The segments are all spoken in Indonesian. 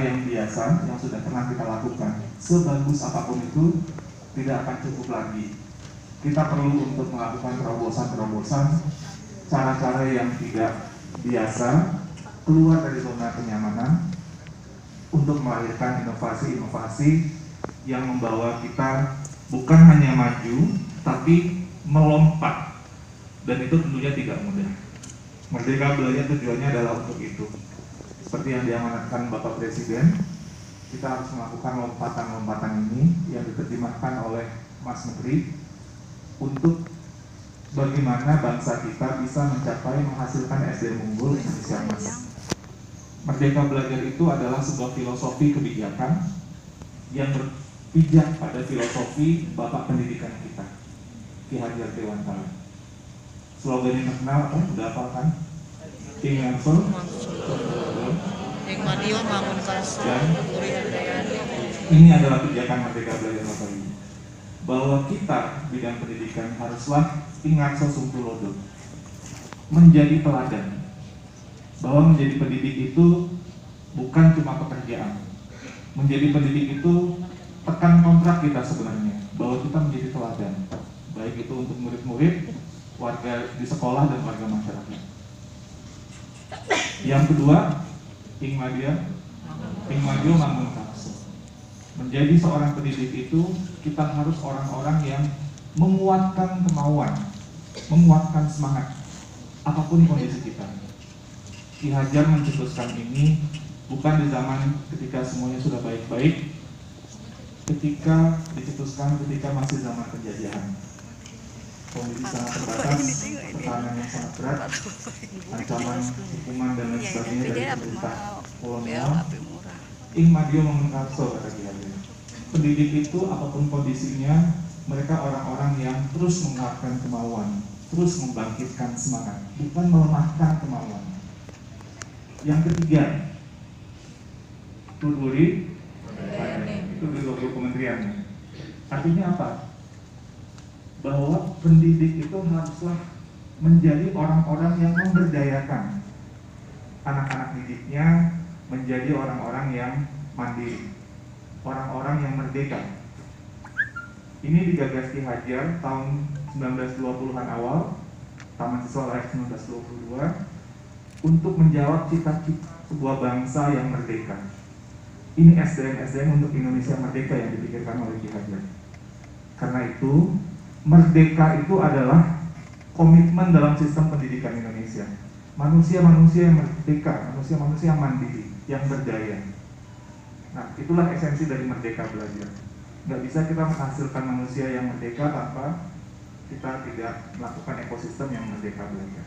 yang biasa, yang sudah pernah kita lakukan, sebagus apapun itu, tidak akan cukup lagi. Kita perlu untuk melakukan terobosan-terobosan, cara-cara yang tidak biasa, keluar dari zona kenyamanan, untuk melahirkan inovasi-inovasi yang membawa kita bukan hanya maju, tapi melompat. Dan itu tentunya tidak mudah. Merdeka Belajar tujuannya adalah untuk itu. Seperti yang diamanatkan Bapak Presiden, kita harus melakukan lompatan-lompatan ini yang diterjemahkan oleh Mas Menteri untuk bagaimana bangsa kita bisa mencapai menghasilkan SDM unggul Indonesia Emas. Merdeka Belajar itu adalah sebuah filosofi kebijakan yang berpijak pada filosofi Bapak Pendidikan kita, Ki Hajar Dewantara. Slogannya terkenal apa? Udah apa kan? King Mansur, Ing Madio Mangun Karso, Uri Handayani. Ini adalah pijakan Merdeka Belajar Bapak Ibu, bahwa kita bidang pendidikan haruslah ingat sosumpulodo, menjadi teladan, bahwa menjadi pendidik itu bukan cuma pekerjaan. Menjadi pendidik itu tekan kontrak kita sebenarnya, bahwa kita menjadi teladan, baik itu untuk murid-murid, warga di sekolah dan warga masyarakat. Yang kedua, Ing Madio Mangun Karso. Menjadi seorang pendidik itu kita harus orang-orang yang menguatkan kemauan, menguatkan semangat, apapun kondisi kita. Ki Hajar mencetuskan ini bukan di zaman ketika semuanya sudah baik-baik, ketika dicetuskan ketika masih zaman penjajahan. Kondisi sangat terbatas, tekanan yang sangat berat, ancaman hukuman dan lain sebagainya dari pemerintah kolonial. Ing Madio Mangun Karso, kata Ki Hajar. Pendidik itu apapun kondisinya, mereka orang-orang yang terus menguatkan kemauan, terus membangkitkan semangat, bukan melemahkan kemauan. Yang ketiga, Tuduri, itu di logo kementeriannya. Artinya apa? Bahwa pendidik itu haruslah menjadi orang-orang yang memberdayakan anak-anak didiknya, menjadi orang-orang yang mandiri, orang-orang yang merdeka. Ini digagas Ki Hajar tahun 1920-an awal, Taman Siswa Lahir 1922, untuk menjawab cita-cita sebuah bangsa yang merdeka. Ini SDM untuk Indonesia merdeka yang dipikirkan oleh Ki Hajar. Karena itu, merdeka itu adalah komitmen dalam sistem pendidikan Indonesia. Manusia-manusia yang merdeka, manusia-manusia yang mandiri, yang berdaya. Nah, itulah esensi dari Merdeka Belajar. Nggak bisa kita menghasilkan manusia yang merdeka tanpa kita tidak melakukan ekosistem yang Merdeka Belajar.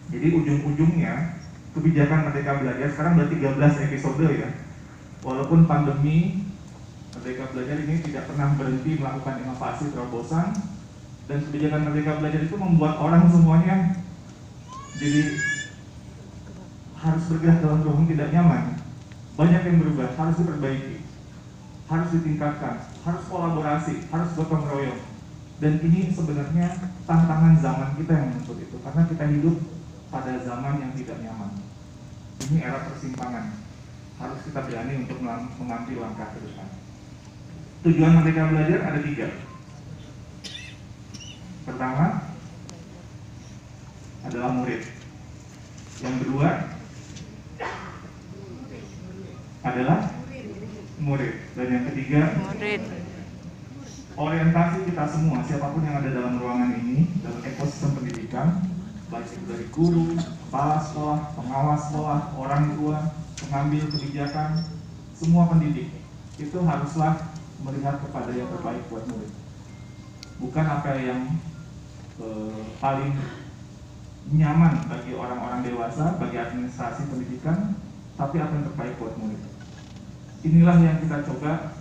Jadi ujung-ujungnya, kebijakan Merdeka Belajar sekarang udah 13 episode ya. Walaupun pandemi, Merdeka Belajar ini tidak pernah berhenti melakukan inovasi terobosan, dan kebijakan Merdeka Belajar itu membuat orang semuanya jadi harus bergerak dalam ruang tidak nyaman. Banyak yang berubah, harus diperbaiki, harus ditingkatkan, harus kolaborasi, harus gotong royong. Dan ini sebenarnya tantangan zaman kita yang menuntut itu, karena kita hidup pada zaman yang tidak nyaman. Ini era persimpangan, harus kita berani untuk mengambil langkah ke depan. Tujuan Merdeka Belajar ada 3. Pertama adalah murid. Yang kedua adalah murid. Dan yang ketiga, orientasi kita semua, siapapun yang ada dalam ruangan ini, dalam ekosistem pendidikan, baik itu dari guru, kepala sekolah, pengawas sekolah, orang tua, pengambil kebijakan, semua pendidik itu haruslah melihat kepada yang terbaik buat murid. Bukan apa yang paling nyaman bagi orang-orang dewasa, bagi administrasi pendidikan, tapi apa yang terbaik buat murid. Inilah yang kita coba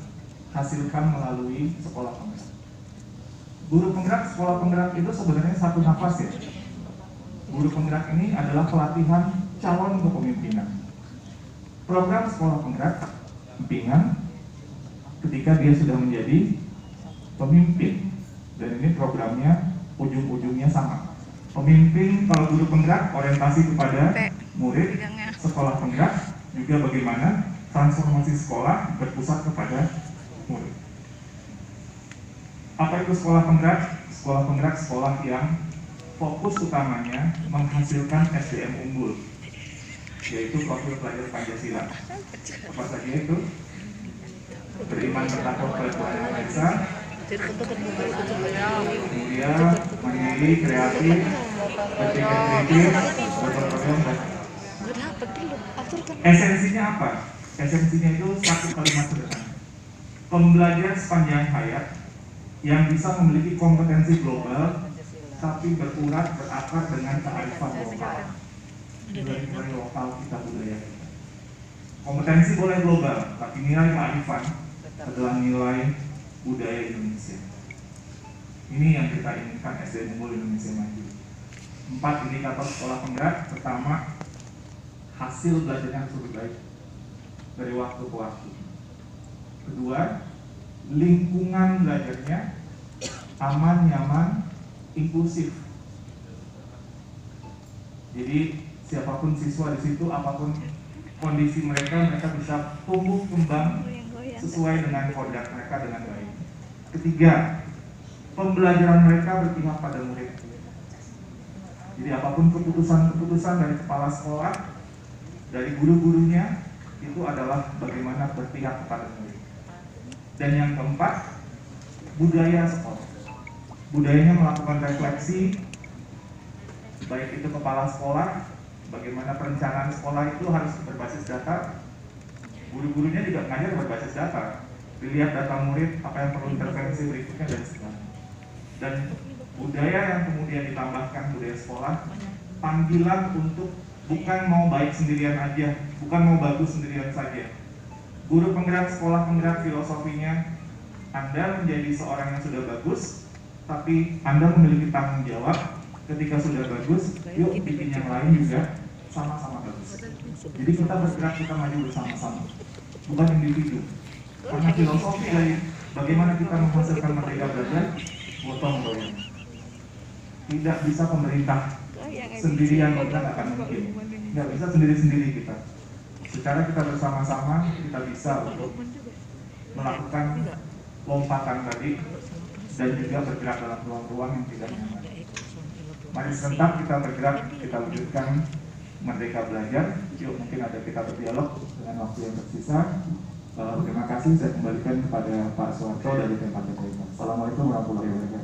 hasilkan melalui sekolah penggerak. Guru penggerak, sekolah penggerak itu sebenarnya satu nafas ya. Guru penggerak ini adalah pelatihan calon kepemimpinan. Program sekolah penggerak, pembimbingan ketika dia sudah menjadi pemimpin. Dan ini programnya ujung-ujungnya sama. Pemimpin kalau guru penggerak orientasi kepada murid, sekolah penggerak juga bagaimana transformasi sekolah berpusat kepada murid. Apa itu sekolah penggerak? Sekolah penggerak sekolah yang fokus utamanya menghasilkan SDM unggul, yaitu profil pelajar Pancasila. Apa saja itu? Beriman, bertakwa kepada Tuhan Yang Maha Esa, kemudian mandiri, kreatif, berpikir kritis, berprogram, dan esensinya apa? Esensinya itu satu kalimat sederhana: pembelajar sepanjang hayat yang bisa memiliki kompetensi global tapi berurat berakar dengan kearifan lokal. Nilai-nilai lokal kita, budaya kita. Kompetensi boleh global, tapi nilai kearifan adalah nilai budaya Indonesia. Ini yang kita inginkan SDM unggul Indonesia maju. 4 indikator sekolah penggerak. Pertama, hasil belajarnya harus lebih baik dari waktu ke waktu. Kedua, lingkungan belajarnya aman, nyaman, inklusif. Jadi siapapun siswa di situ, apapun kondisi mereka bisa tumbuh kembang sesuai dengan kodrat mereka dengan baik. Ketiga, pembelajaran mereka berpihak pada murid. Jadi apapun keputusan dari kepala sekolah, dari guru-gurunya, itu adalah bagaimana berpihak kepada murid. Dan yang keempat, budaya sekolah. Budayanya melakukan refleksi, baik itu kepala sekolah, bagaimana perencanaan sekolah itu harus berbasis data. Guru-gurunya juga mengajar berbasis data. Dilihat data murid, apa yang perlu intervensi berikutnya, dan sebagainya. Dan budaya yang kemudian ditambahkan budaya sekolah, panggilan untuk bukan mau baik sendirian aja, bukan mau bagus sendirian saja. Guru penggerak, sekolah penggerak, filosofinya Anda menjadi seorang yang sudah bagus, tapi Anda memiliki tanggung jawab ketika sudah bagus, yuk bikin yang lain juga sama-sama bagus. Jadi kita bergerak, kita maju bersama-sama, bukan individu. Karena filosofi dari bagaimana kita menghasilkan merdeka belajar, gotong royong. Tidak bisa pemerintah sendirian, kita nggak akan mungkin. Nggak bisa sendiri-sendiri kita. Secara kita bersama-sama, kita bisa untuk melakukan lompatan tadi dan juga bergerak dalam ruang-ruang yang tidak nyaman. Mari serentak kita bergerak, kita wujudkan merdeka belajar. Yuk, mungkin ada kita berdialog dengan waktu yang tersisa. Terima kasih, saya kembalikan kepada Pak Soeharto dari tempat kita. Assalamualaikum warahmatullahi wabarakatuh.